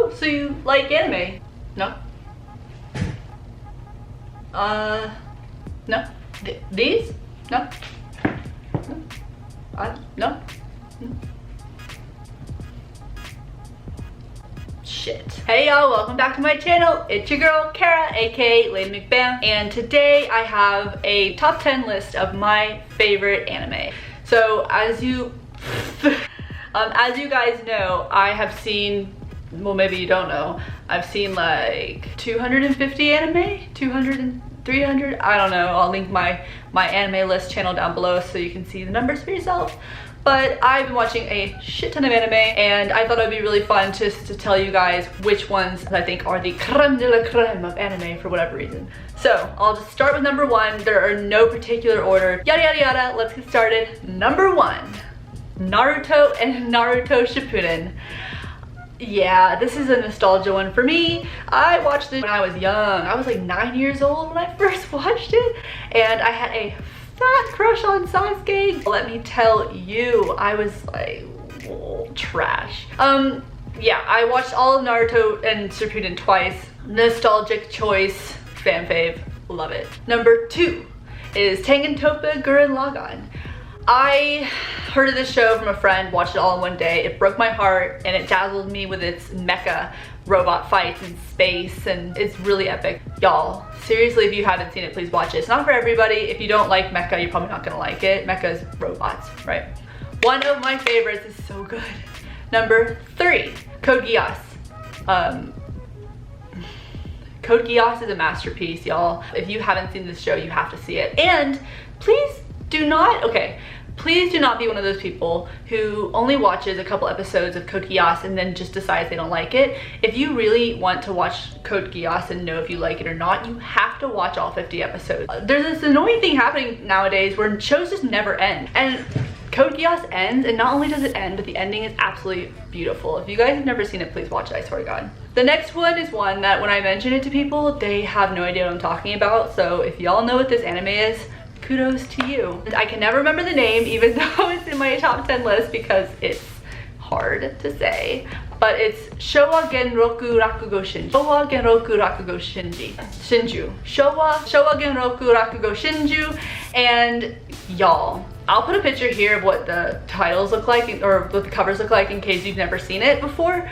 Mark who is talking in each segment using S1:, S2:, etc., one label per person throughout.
S1: Oh, so you like anime? No? No? These? No? No? Shit. Hey y'all, welcome back to my channel. It's your girl, Kara, aka Lady McBamf, and today I have a top 10 list of my favorite anime. So as you guys know, I have seen, well maybe you don't know, I've seen like 250 anime, 200 and 300, I don't know. I'll link my anime list channel down below so you can see the numbers for yourself. But I've been watching a shit ton of anime, and I thought it would be really fun just to tell you guys which ones I think are the creme de la creme of anime for whatever reason. So I'll just start with number one. There are no particular order. Yada yada yada, let's get started. Number one, Naruto and Naruto Shippuden. Yeah, this is a nostalgia one for me. I watched it when I was young. I was like 9 years old when I first watched it, and I had a fat crush on Sasuke. Let me tell you, I was like, oh, trash. Yeah, I watched all of Naruto and Shippuden twice. Nostalgic choice, fan fave, love it. Number two is Tengen Toppa Gurren Lagann. I heard of this show from a friend, watched it all in one day. It broke my heart and it dazzled me with its mecha robot fights in space, and it's really epic. Y'all, seriously, if you haven't seen it, please watch it. It's not for everybody. If you don't like mecha, you're probably not gonna like it. Mecha is robots, right? One of my favorites is so good. Number three, Code Geass. Code Geass is a masterpiece, y'all. If you haven't seen this show, you have to see it. And please do not, please do not be one of those people who only watches a couple episodes of Code Geass and then just decides they don't like it. If you really want to watch Code Geass and know if you like it or not, you have to watch all 50 episodes. There's this annoying thing happening nowadays where shows just never end. And Code Geass ends, and not only does it end, but the ending is absolutely beautiful. If you guys have never seen it, please watch it, I swear to God. The next one is one that when I mention it to people, they have no idea what I'm talking about. So if y'all know what this anime is, kudos to you. I can never remember the name, even though it's in my top 10 list because it's hard to say. But it's Showa Genroku Rakugo Shinju. Showa Genroku Rakugo Shinju. Showa Genroku Rakugo Shinju. And y'all, I'll put a picture here of what the titles look like, or what the covers look like, in case you've never seen it before.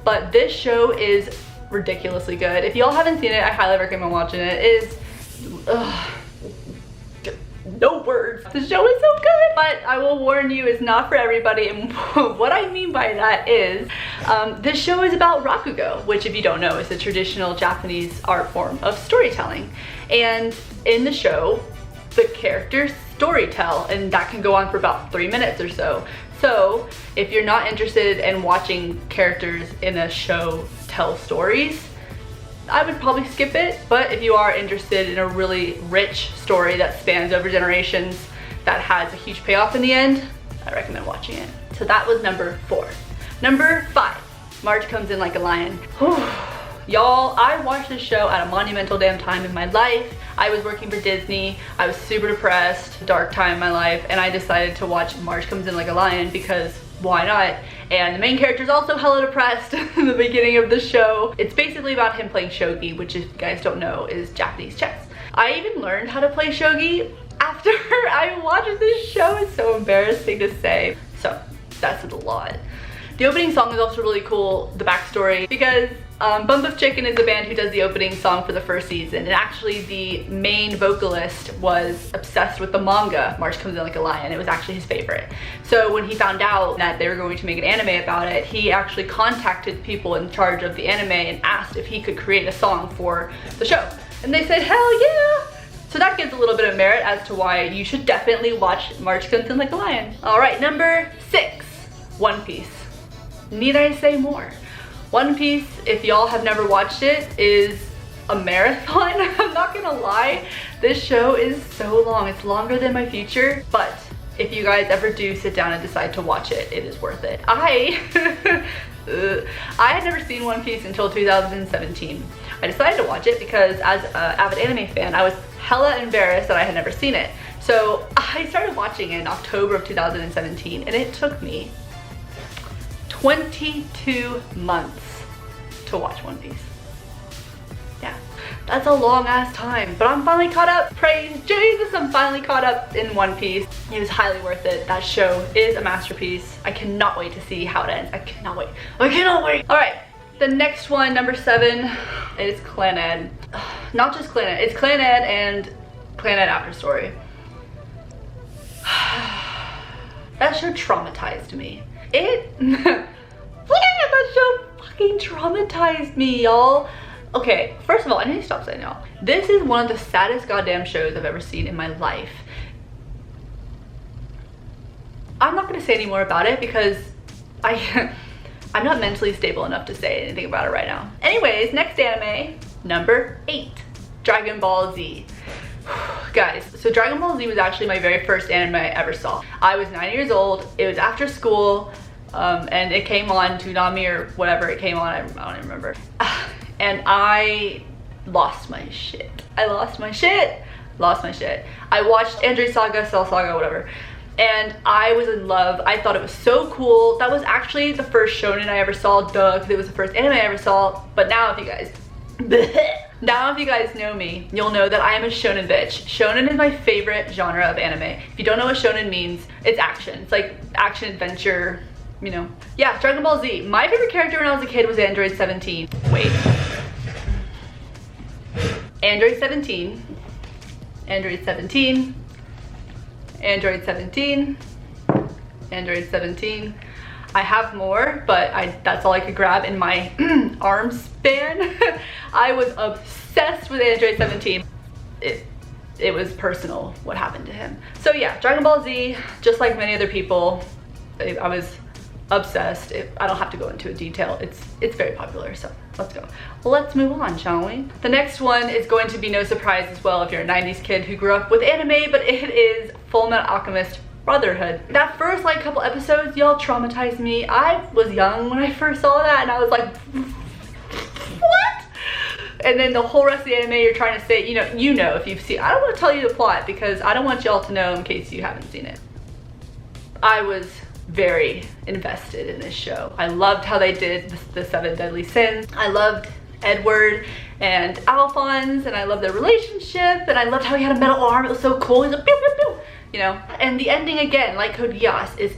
S1: But this show is ridiculously good. If y'all haven't seen it, I highly recommend watching it. It is, no words. The show is so good, but I will warn you, it's not for everybody. And what I mean by that is, this show is about Rakugo, which if you don't know, is a traditional Japanese art form of storytelling. And in the show, the characters storytell, and that can go on for about 3 minutes or so. So if you're not interested in watching characters in a show tell stories, I would probably skip it. But if you are interested in a really rich story that spans over generations, that has a huge payoff in the end, I recommend watching it. So that was number four. Number five, March Comes In Like a Lion. Y'all, I watched this show at a monumental damn time in my life. I was working for Disney. I was super depressed, dark time in my life, and I decided to watch March Comes In Like a Lion because why not? And the main character is also hella depressed in the beginning of the show. It's basically about him playing shogi, which if you guys don't know is Japanese chess. I even learned how to play shogi after I watched this show. It's so embarrassing to say. So that's a lot. The opening song is also really cool, the backstory, because Bump of Chicken is the band who does the opening song for the first season, and actually the main vocalist was obsessed with the manga March Comes In Like a Lion. It was actually his favorite. So when he found out that they were going to make an anime about it, he actually contacted people in charge of the anime and asked if he could create a song for the show. And they said, hell yeah! So that gives a little bit of merit as to why you should definitely watch March Comes In Like a Lion. Alright, number six, One Piece. Need I say more? One Piece, if y'all have never watched it, is a marathon. I'm not gonna lie, this show is so long. It's longer than my future, but if you guys ever do sit down and decide to watch it, it is worth it. I had never seen One Piece until 2017. I decided to watch it because as an avid anime fan, I was hella embarrassed that I had never seen it. So I started watching it in October of 2017, and it took me 22 months to watch One Piece. Yeah, that's a long ass time, but I'm finally caught up. Praise Jesus, I'm finally caught up in One Piece. It was highly worth it. That show is a masterpiece. I cannot wait to see how it ends. I cannot wait. I cannot wait. All right, the next one, number 7, is Clannad. Not just Clannad, it's Clannad and Clannad After Story. That show traumatized me. That show fucking traumatized me, y'all. Okay, first of all, I need to stop saying y'all. This is one of the saddest goddamn shows I've ever seen in my life. I'm not gonna say any more about it because I'm not mentally stable enough to say anything about it right now. Anyways, next anime, number 8, Dragon Ball Z. Guys, so Dragon Ball Z was actually my very first anime I ever saw. I was 9 years old, it was after school, and it came on Toonami or whatever it came on, I don't even remember. And I lost my shit. I lost my shit. I watched Android Saga, Cell Saga, whatever, and I was in love. I thought it was so cool. That was actually the first shonen I ever saw, duh, because it was the first anime I ever saw. But now if you guys, now if you guys know me, you'll know that I am a shonen bitch. Shonen is my favorite genre of anime. If you don't know what shonen means, it's action. It's like action adventure, you know. Yeah, Dragon Ball Z. My favorite character when I was a kid was Android 17. Wait. Android 17. Android 17. Android 17. Android 17. I have more, but that's all I could grab in my arm span. I was obsessed with Android 17. It was personal what happened to him. So yeah, Dragon Ball Z, just like many other people, I was obsessed. I don't have to go into a detail. It's very popular, so let's go. Well, let's move on, shall we? The next one is going to be no surprise as well if you're a 90s kid who grew up with anime, but it is Fullmetal Alchemist Brotherhood. That first like couple episodes, y'all, traumatized me. I was young when I first saw that and I was like, what? And then the whole rest of the anime you're trying to say, you know if you've seen. I don't want to tell you the plot because I don't want y'all to know in case you haven't seen it. I was very invested in this show. I loved how they did the 7 deadly sins. I loved Edward and Alphonse, and I loved their relationship, and I loved how he had a metal arm. It was so cool. He's like pew pew pew, you know. And the ending, again, like Code Geass, is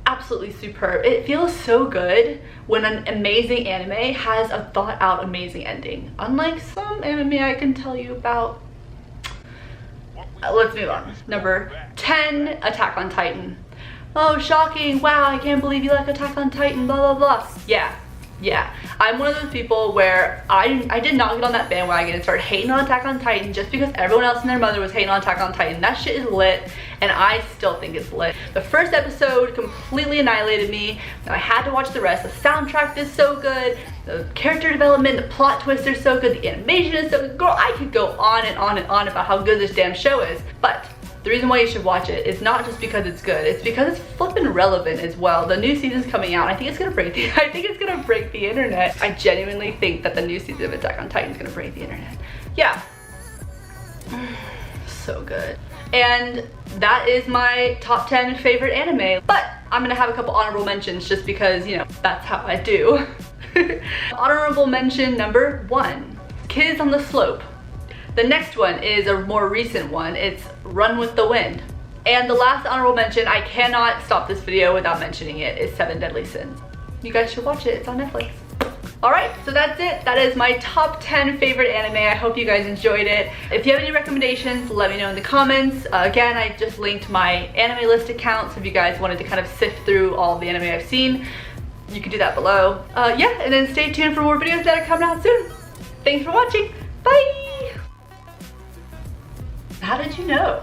S1: absolutely superb. It feels so good when an amazing anime has a thought out amazing ending, unlike some anime I can tell you about. Let's move on. Number 10, Attack on Titan. Oh, shocking, wow, I can't believe you like Attack on Titan, blah, blah, blah. Yeah. I'm one of those people where I did not get on that bandwagon and start hating on Attack on Titan just because everyone else and their mother was hating on Attack on Titan. That shit is lit, and I still think it's lit. The first episode completely annihilated me, and I had to watch the rest. The soundtrack is so good, the character development, the plot twists are so good, the animation is so good. Girl, I could go on and on and on about how good this damn show is, but the reason why you should watch it is not just because it's good, it's because it's flippin' relevant as well. The new season's coming out. I think it's gonna break the internet. I genuinely think that the new season of Attack on Titan is gonna break the internet. Yeah. So good. And that is my top 10 favorite anime. But I'm gonna have a couple honorable mentions just because, that's how I do. Honorable mention number 1, Kids on the Slope. The next one is a more recent one. It's Run with the Wind. And the last honorable mention, I cannot stop this video without mentioning it, is 7 Deadly Sins. You guys should watch it, it's on Netflix. Alright, so that's it. That is my top 10 favorite anime. I hope you guys enjoyed it. If you have any recommendations, let me know in the comments. Again, I just linked my anime list account, so if you guys wanted to kind of sift through all the anime I've seen, you can do that below. Yeah, and then stay tuned for more videos that are coming out soon. Thanks for watching. Bye! How did you know?